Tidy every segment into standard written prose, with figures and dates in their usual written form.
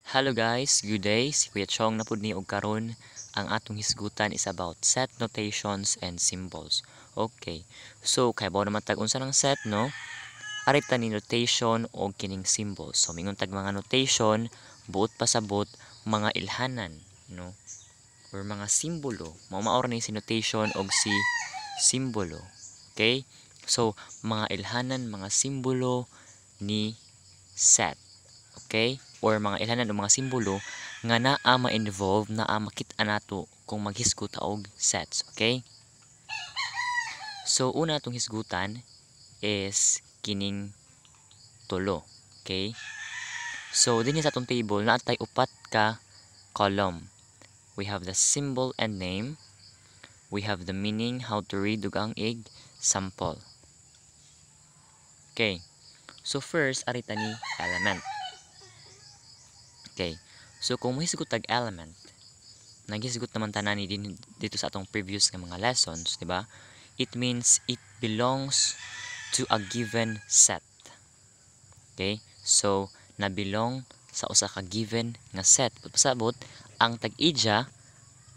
Hello guys, good day. Si Kuya Chong na pud ni og karon ang atong hisgutan is about set notations and symbols. Okay. So kay bao naman tag unsa ng set no? Arita ni notation o kining symbols. So mingon tag mga notation, buot pasabot mga ilhanan no? Or mga simbolo. Mao ni si notation og si simbolo. Okay? So mga ilhanan, mga simbolo ni set. Okay? Or mga ilhanan o mga simbolo nga naa ma-involve naa makit-a nato kung maghisgot ta og sets. Okay? So una atong hisgutan is kining tulo. Okay? So dinhi sa atong table naatay upat ka column. We have the symbol and name. We have the meaning, how to read ug ang sample. Okay. So first arita ni element. Okay. So kung mahisgot tag element, naghisgot naman tanan ni dito sa atong previous nga mga lessons, di ba? It means it belongs to a given set. Okay? So na belong sa usa ka given nga set. Pasabot ang tag-ija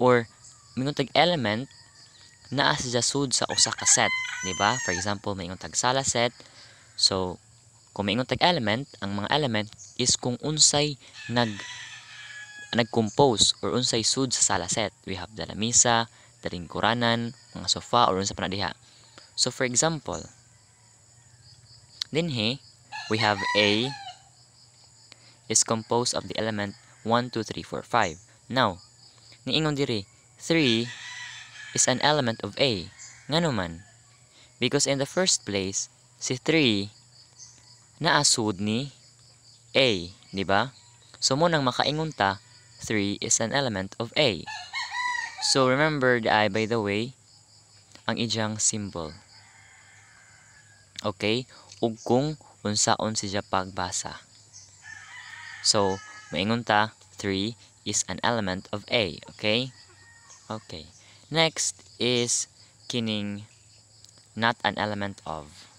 or mingon tag element naa siya sud sa usa ka set, di ba? For example, maingon tag sala set. So kung maingon tag element, ang mga element is kung unsay nag-compose or unsay sud sa sala set. We have the lamisa, the lingkuranan, mga sofa or unsa pa na diha. So for example, dinhi we have A is composed of the element 1, 2, 3, 4, 5. Now, niingon diri, 3 is an element of A. Ngano man? Because in the first place, si 3 naa sud ni A, di ba? So mo nang makaingon ta, 3 is an element of A. So remember the I, by the way, ang ijang symbol. Okay? Ug kung unsaon siya pagbasa. So, maingon ta, 3 is an element of A. Okay? Okay. Next is kining not an element of.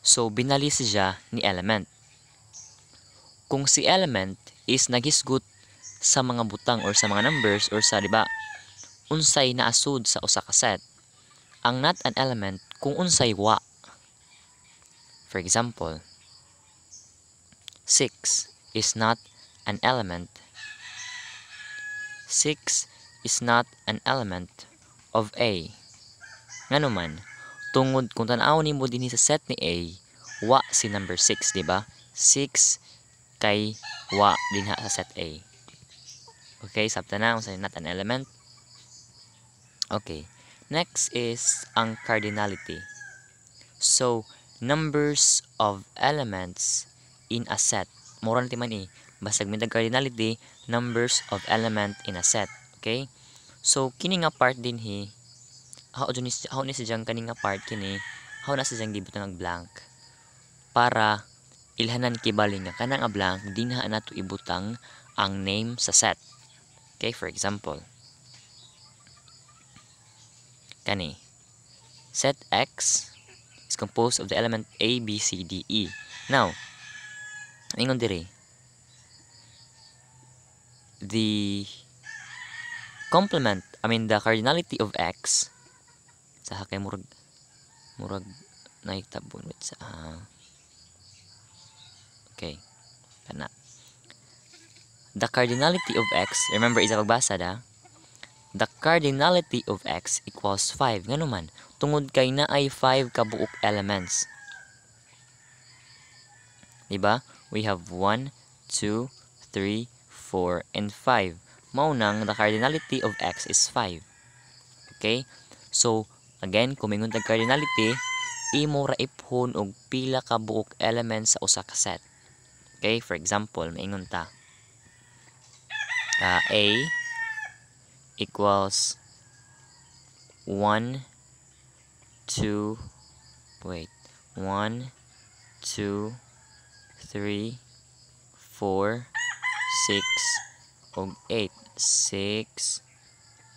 So, binali siya ni element. Kung si element is naghisgot sa mga butang or sa mga numbers or sa, di ba, unsay naasud sa usa ka set, ang not an element kung unsay wa. For example, 6 is not an element. 6 is not an element of A. Ngano man, tungod kung tan-aw nimo dinhi sa set ni A, wa si number 6, di ba? 6 kay wa dinha sa set A. Okay, sabta na unsay not an element. Okay. Next is ang cardinality. So, numbers of elements in a set. Mura na man basag mitag cardinality, numbers of element in a set. Okay? So, kini nga part din how ni siya kani nga part kini, how na siya gibutang ang blank. Para ilhanan kibali nga kanang a blank, dinha nato ibutang ang name sa set. Okay, for example. Kani. Set X is composed of the element A, B, C, D, E. Now, ingon diri, the the cardinality of X sa kay murag naitabon with sa okay, kana. The cardinality of X, remember isa pagbasa da, the cardinality of X equals 5. Ngano man, tungod kay na ay 5 ka buok elements. Diba? We have 1, 2, 3, 4, and 5. Mao nang the cardinality of X is 5. Okay? So, again, kung mingon tag cardinality, imo ra iphon og pila ka buok elements sa usa ka set. Okay? For example, maingon ta. A equals 1, 2, 1, 2, 3, 4, 6, og 8. 6,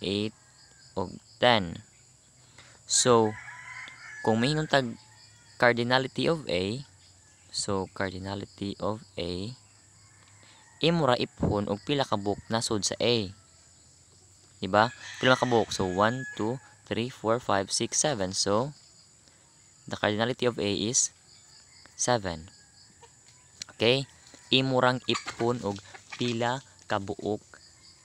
8, og 10. So, kung may tag cardinality of A, so cardinality of A imo ra iphon og pila ka buok nasod sa A. Diba? Pila ka buok? So 1, 2, 3, 4, 5, 6, 7. So the cardinality of A is 7. Okay? Imo rang iphon og pila ka buok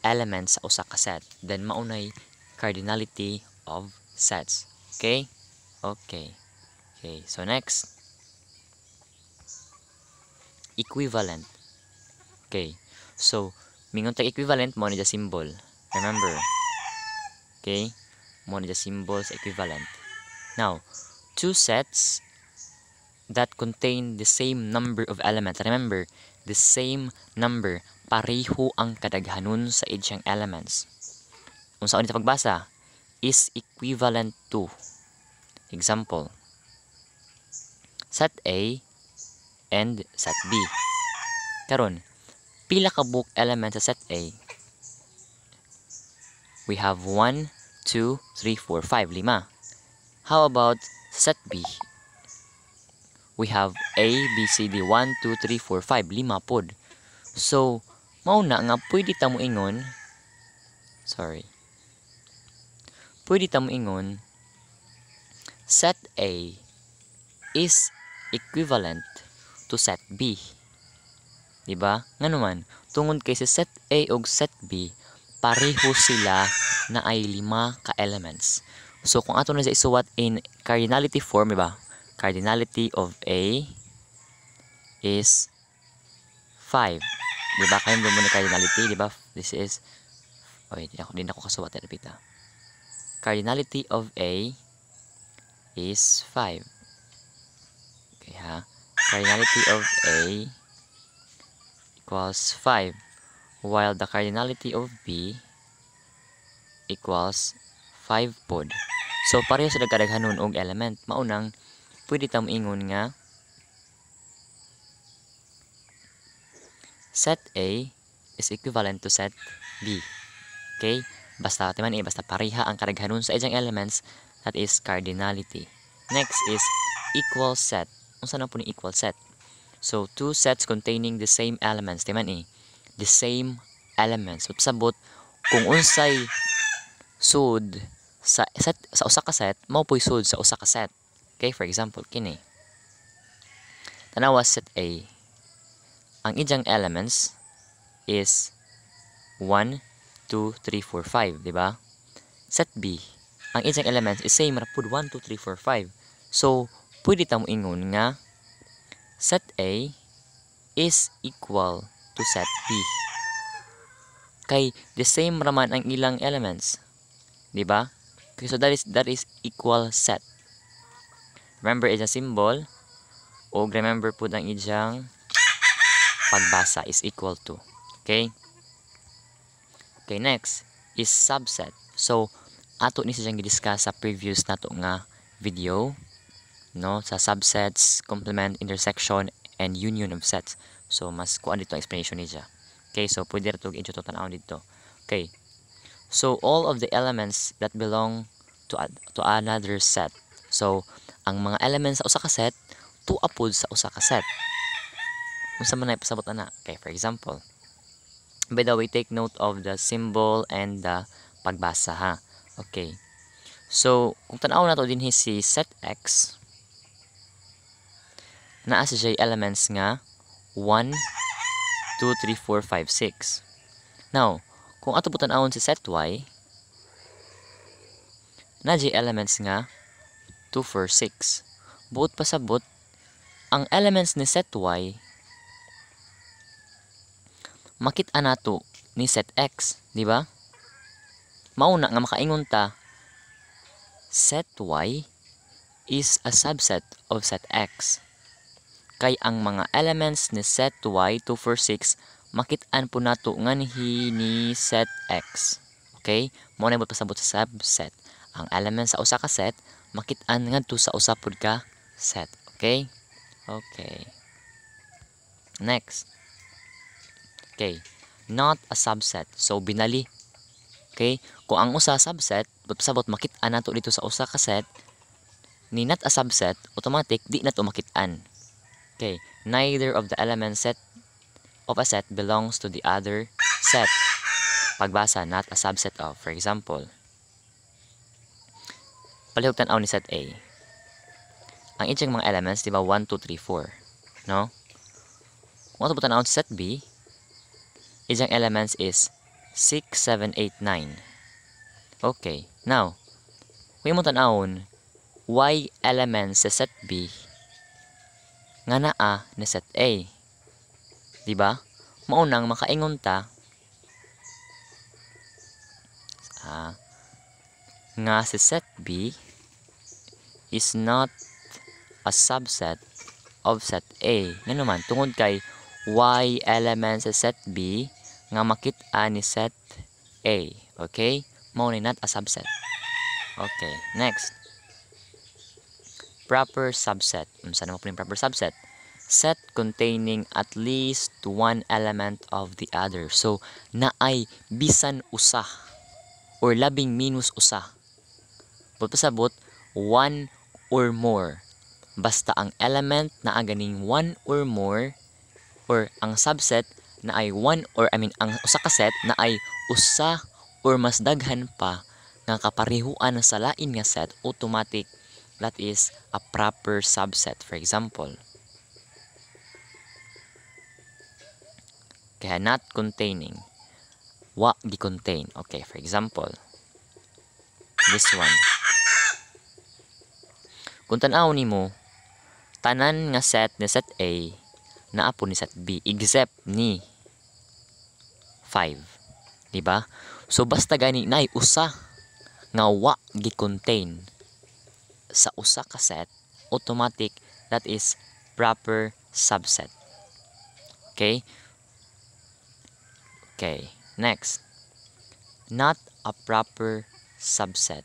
elements sa usa ka set. Then maunay cardinality of sets. Okay? Okay. Okay. So next, equivalent. Okay. So, mingon tag equivalent mo ni the symbol. Remember. Okay? Mo ni the symbol sa equivalent. Now, two sets that contain the same number of elements. Remember, the same number. Pareho ang kadaghanon sa idyang elements. Kung saan ito pagbasa, is equivalent to. Example, set A and set B. Karon, pila ka buok element sa set A? We have 1, 2, 3, 4, 5, 5. How about set B? We have A, B, C, D, 1, 2, 3, 4, 5, 5 pod. So, mauna nga pwede ta mo ingon, set A is equivalent to set B. Diba? Nga naman, tungod kay sa set A ug set B, pareho sila na ay 5 ka elements. So, kung ato na siya isuwat in cardinality form, diba? Cardinality of A is 5. Diba? Kaya mo na cardinality, diba? This is, din ako kasuwat. Repeat ha. Cardinality of A is 5. Okay ha. Cardinality of A equals 5, while the cardinality of B equals 5 pod. So, pareho sa kadaghanon og element. Maunang, pwede ta moingon nga set A is equivalent to set B. Okay? Basta pareha ang kadaghanon sa idyang elements, that is cardinality. Next is equal set. Unsa na po ni equal set? So, two sets containing the same elements. The same elements. So, sabot, kung unsay sud sa usa ka set, mao po'y sud sa usa ka set. Okay, for example, kini. Tanawa set A. Ang idyang elements is 1, 2, 3, 4, 5, di ba? Set B. Ang idyang elements is same ra pud 1, 2, 3, 4, 5. So, pwede ta mo ingon nga set A is equal to set B. Kay the same raman ang ilang elements. Di ba? Okay, so that is equal set. Remember ijang symbol o remember po ang ijang pagbasa is equal to. Okay? Okay, next is subset. So, ato ni siyang gidiscuss sa previous nato nga video, no, sa subsets, complement, intersection, and union of sets. So, mas kuan dito ang explanation niya. Okay, so pwede ito i-intro tanawon dito. Okay. So, all of the elements that belong to another set. So, ang mga elements sa usa ka set, tuwa pod sa usa ka set. Unsa man ay pasabot ana? Okay, for example, by the way, take note of the symbol and the pagbasa ha. Okay. So, kung tanaw nato dinhi si set X, naa siya elements nga 1, 2, 3, 4, 5, 6. Now, kung ato po tanawon si set Y, na elements nga 2, 4, 6. Buot pasabot, ang elements ni set Y makit-a nato ni set X, di ba? Mauna nga makaingon ta, set Y is a subset of set X. Kay ang mga elements ni set Y 2, 4, 6 makit-an po nato nga ni set X. Okay? Mo na pasabot sa subset. Ang elements sa usa ka set makit-an ngadto sa usa pod ka set. Okay? Okay. Next. Okay. Not a subset. So binali. Okay? Kung ang usa subset, pasabot makit-an nato dito sa usa ka set, ni not a subset, automatic di nato makit-an. Okay, neither of the elements set of a set belongs to the other set. Pagbasa, not a subset of. For example, palihog tan-aw ni set A. Ang iyang mga elements, di ba, 1, 2, 3, 4. No? Kung ito tan-aw si set B, iyang elements is 6, 7, 8, 9. Okay. Now, kung mo tan-awon, y elements sa set B nga naa ni set A. Di ba? Maunang makaingon ta nga si set B is not a subset of set A. Nga naman, tungod kay y elements sa set B nga makit-a ni set A. Okay? Mao ni not a subset. Okay, next. Proper subset. Unsa naman po yung proper subset? Set containing at least one element of the other. So, naay bisan usa or labing minus usa. Pasabot, one or more. Basta ang element na ganing one or more or ang subset na ay ang usa ka set na ay usa or mas daghan pa nga kaparihuan sa lain nga set, automatic that is a proper subset. For example, kaya not containing, wa gi-contain. Okay, for example, this one. Kung tan-aw nimo, tanan nga set ni set A naa po ni set B except ni 5. Diba? So basta gani nay usa nga wa gi-contain sa usa ka set, automatic that is proper subset. Okay? Okay, next. Not a proper subset.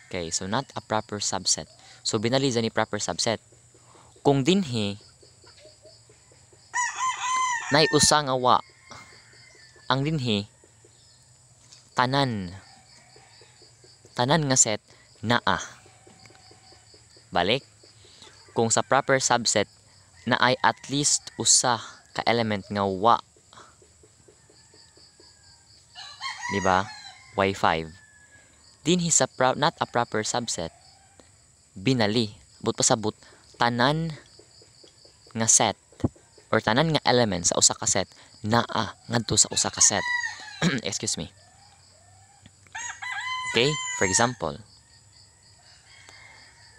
Okay, so not a proper subset. So binaliza ni proper subset. Kung dinhi nay usa nga wa, ang dinhi tanan nga set naa. Balik, kung sa proper subset na ay at least usa ka element nga wa, di ba? Y5. Dinhi sa not a proper subset, binali, but pasabot tanan nga set or tanan nga element sa usa ka set naa ngadto sa usa ka set. Excuse me. Okay, for example,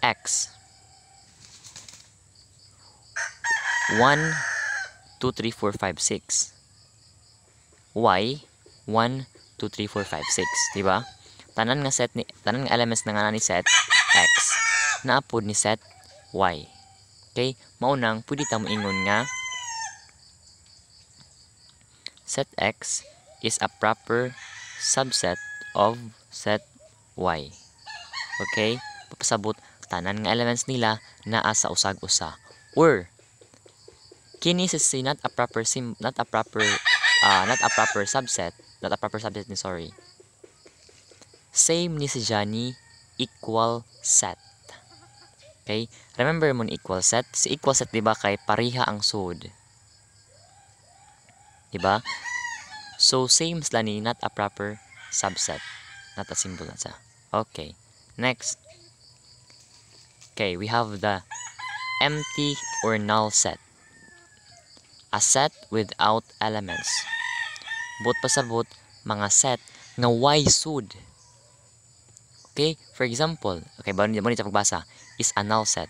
X 1 2 3 4 5 6, Y 1 2 3 4 5 6, di ba? Tanan nga elements na nga ni set X naapod ni set Y. Okay, maunang pwede ta moingon nga set X is a proper subset of set Y. Okay, papasabot tanan nga elements nila naa sa usag-usa, or kini si not a proper subset ni sorry. Same ni si Johnny equal set. Okay, remember mo ni equal set? Si equal set, di ba, kay pariha ang sud, di ba? So same sila ni not a proper subset, not a symbol na siya. Okay, next. Okay, we have the empty or null set. A set without elements. Bot pasabot mga set nga y sud. Okay, for example, okay, ba mo nito pagbasa is a null set.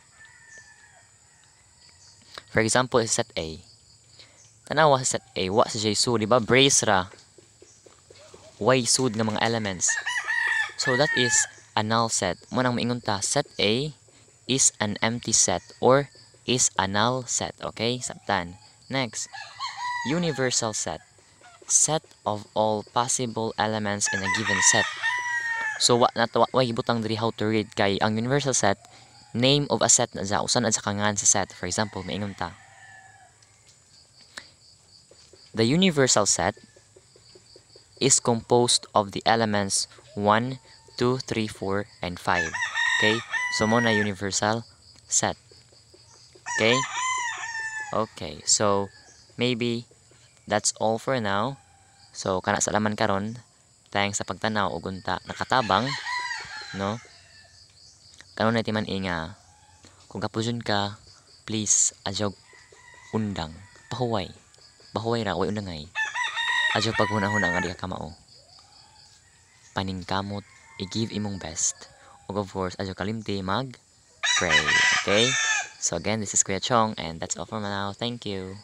For example, is set A. Tanawa sa set A, wa sa J sud, di ba? Brace ra y sud nga mga elements. So that is a null set. Mo nang maingon ta, set A is an empty set or is a null set. Okay, sabtan. Next, universal set. Set of all possible elements in a given set. So wa gibutang diri how to read kay ang universal set, name of a set na sa usan sa kangan sa set. For example, maingon ta, the universal set is composed of the elements 1, 2, 3, 4, and 5. Okay? So mo na universal set. Okay? Okay. So maybe that's all for now. So kana sa laman karon, thanks sa pagtanaw ug unta nakatabang, no? Karon na man inga, kung kapuzon ka, please adyo undang, pahuway. Pahuway ra way undangay. Adyo paghunahuna nga di ka kamao. Paningkamot, i-give imong best. Ug of course, adyo kalimti mag pray. Okay? So again, this is Kuya Chong and that's all for now. Thank you.